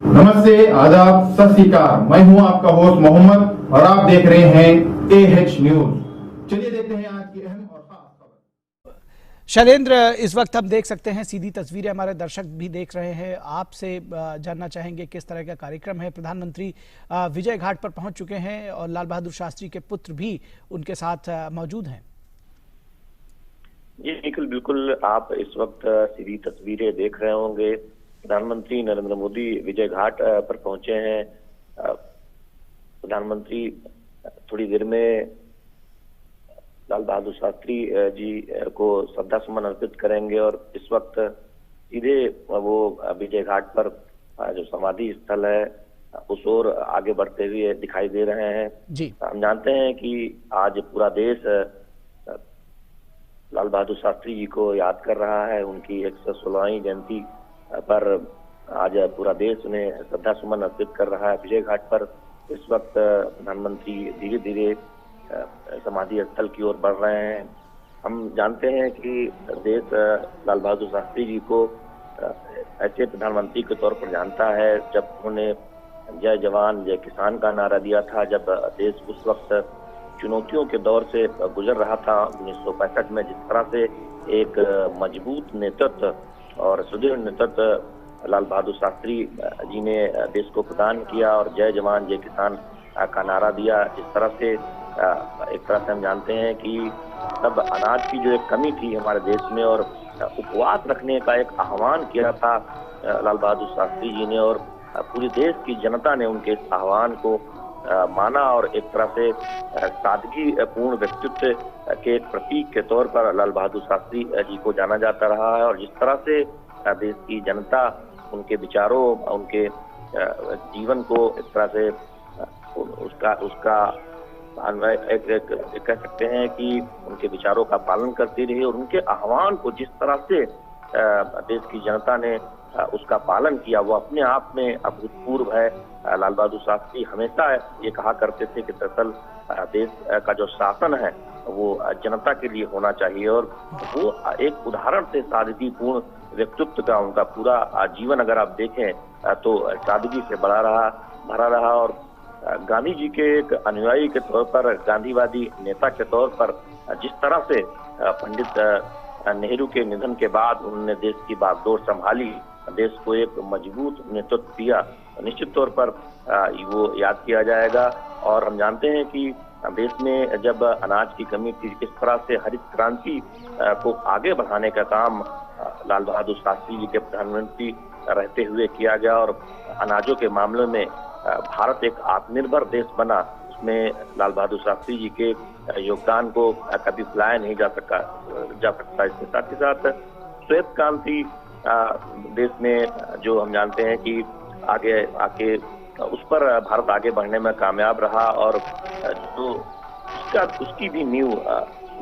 नमस्ते, आदाब, सत श्री अकाल। मैं हूं आपका होस्ट मोहम्मद और आप देख रहे हैं AH न्यूज। चलिए देखते हैं आज की अहम और खास खबर। शैलेंद्र, इस वक्त हम देख सकते हैं सीधी तस्वीरें, हमारे दर्शक भी देख रहे हैं। आपसे जानना चाहेंगे किस तरह का कार्यक्रम है। प्रधानमंत्री विजय घाट पर पहुंच चुके हैं और लाल बहादुर शास्त्री के पुत्र भी उनके साथ मौजूद हैं। जी निखिल, बिल्कुल आप इस वक्त सीधी तस्वीरें देख रहे होंगे। प्रधानमंत्री नरेंद्र मोदी विजय घाट पर पहुंचे हैं। प्रधानमंत्री थोड़ी देर में लाल बहादुर शास्त्री जी को श्रद्धा सुमन अर्पित करेंगे और इस वक्त सीधे वो विजय घाट पर जो समाधि स्थल है उस ओर आगे बढ़ते हुए दिखाई दे रहे हैं। जी, हम जानते हैं कि आज पूरा देश लाल बहादुर शास्त्री जी को याद कर रहा है। उनकी 116वीं जयंती पर आज पूरा देश उन्हें श्रद्धा सुमन अर्पित कर रहा है। विजय घाट पर इस वक्त प्रधानमंत्री धीरे धीरे समाधि स्थल की ओर बढ़ रहे हैं। हम जानते हैं कि देश लाल बहादुर शास्त्री जी को ऐसे प्रधानमंत्री के तौर पर जानता है जब उन्होंने जय जवान जय किसान का नारा दिया था, जब देश उस वक्त चुनौतियों के दौर से गुजर रहा था। 1965 में जिस तरह से एक मजबूत नेतृत्व और सुदृढ़ नेतृत्व लाल बहादुर शास्त्री जी ने देश को प्रदान किया और जय जवान जय किसान का नारा दिया, जिस तरह से एक तरह से हम जानते हैं कि तब अनाज की जो एक कमी थी हमारे देश में और उपवास रखने का एक आह्वान किया था लाल बहादुर शास्त्री जी ने और पूरे देश की जनता ने उनके इस आह्वान को माना और एक तरह से सादगी पूर्ण व्यक्तित्व के एक प्रतीक के तौर पर लाल बहादुर शास्त्री जी को जाना जाता रहा है। और जिस तरह से देश की जनता उनके विचारों, उनके जीवन को एक तरह से उसका कह सकते हैं कि उनके विचारों का पालन करती रही और उनके आह्वान को जिस तरह से देश की जनता ने उसका पालन किया वो अपने आप में अभूतपूर्व है। लाल बहादुर शास्त्री हमेशा ये कहा करते थे कि दरअसल देश का जो शासन है वो जनता के लिए होना चाहिए और वो एक उदाहरण से सादगीपूर्ण व्यक्तित्व का उनका पूरा जीवन अगर आप देखें तो सादगी से भरा रहा और गांधी जी के एक अनुयायी के तौर पर, गांधीवादी नेता के तौर पर जिस तरह से पंडित नेहरू के निधन के बाद उन्होंने देश की बागडोर संभाली, देश को एक मजबूत नेतृत्व दिया, निश्चित तौर पर वो याद किया जाएगा। और हम जानते हैं कि देश में जब अनाज की कमी थी, किस तरह से हरित क्रांति को आगे बढ़ाने का काम लाल बहादुर शास्त्री जी के प्रधानमंत्री रहते हुए किया गया और अनाजों के मामले में भारत एक आत्मनिर्भर देश बना। उसमें लाल बहादुर शास्त्री जी के योगदान को कभी भुलाया नहीं जा सकता। इसके साथ ही साथ श्वेत क्रांति देश में जो हम जानते हैं कि आगे आके उस पर भारत आगे बढ़ने में कामयाब रहा और जो उसकी भी नींव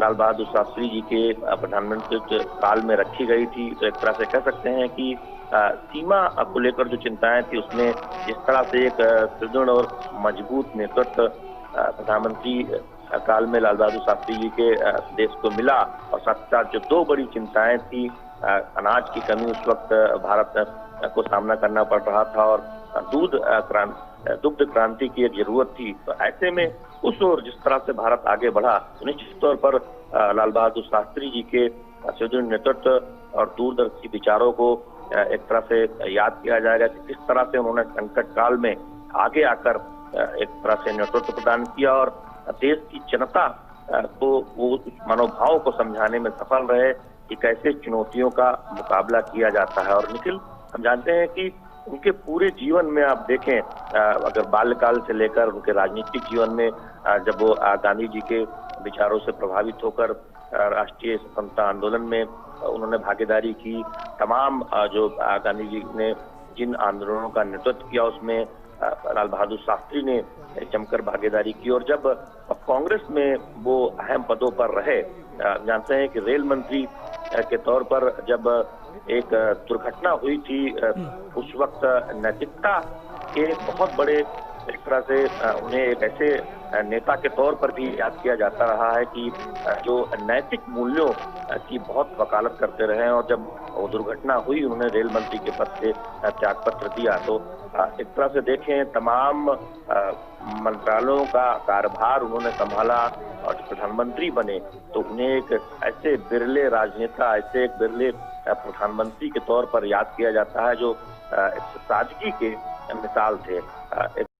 लाल बहादुर शास्त्री जी के प्रधानमंत्री काल में रखी गई थी। तो एक तरह से कह सकते हैं कि सीमा को लेकर जो चिंताएं थी उसमें जिस तरह से एक सुदृढ़ और मजबूत नेतृत्व प्रधानमंत्री काल में लाल बहादुर शास्त्री जी के देश को मिला और साथ साथ जो दो बड़ी चिंताएं थी, अनाज की कमी उस वक्त भारत को सामना करना पड़ रहा था और दुग्ध क्रांति की एक जरूरत थी। तो ऐसे में उस ओर जिस तरह से भारत आगे बढ़ा तो निश्चित तौर पर लाल बहादुर शास्त्री जी के सुदृढ़ नेतृत्व और दूरदर्शी विचारों को एक तरह से याद किया जाएगा कि किस तरह से उन्होंने संकट काल में आगे आकर एक तरह से नेतृत्व प्रदान किया और देश की जनता को वो मनोभाव को समझाने में सफल रहे कि कैसे चुनौतियों का मुकाबला किया जाता है। और निखिल, हम जानते हैं कि उनके पूरे जीवन में आप देखें, अगर बाल्यकाल से लेकर उनके राजनीतिक जीवन में जब वो गांधी जी के विचारों से प्रभावित होकर राष्ट्रीय स्वतंत्रता आंदोलन में उन्होंने भागीदारी की, तमाम जो गांधी जी ने जिन आंदोलनों का नेतृत्व किया उसमें लाल बहादुर शास्त्री ने जमकर भागीदारी की और जब कांग्रेस में वो अहम पदों पर रहे, जानते हैं कि रेल मंत्री के तौर पर जब एक दुर्घटना हुई थी, उस वक्त नैतिकता के बहुत बड़े एक तरह से उन्हें एक ऐसे नेता के तौर पर भी याद किया जाता रहा है कि जो नैतिक मूल्यों की बहुत वकालत करते रहे और जब वो दुर्घटना हुई उन्होंने रेल मंत्री के पद से त्यागपत्र दिया। तो एक तरह से देखें तमाम मंत्रालयों का कार्यभार उन्होंने संभाला और प्रधानमंत्री बने तो उन्हें एक ऐसे बिरले राजनेता, ऐसे एक बिरले प्रधानमंत्री के तौर पर याद किया जाता है जो सादगी के मिसाल थे।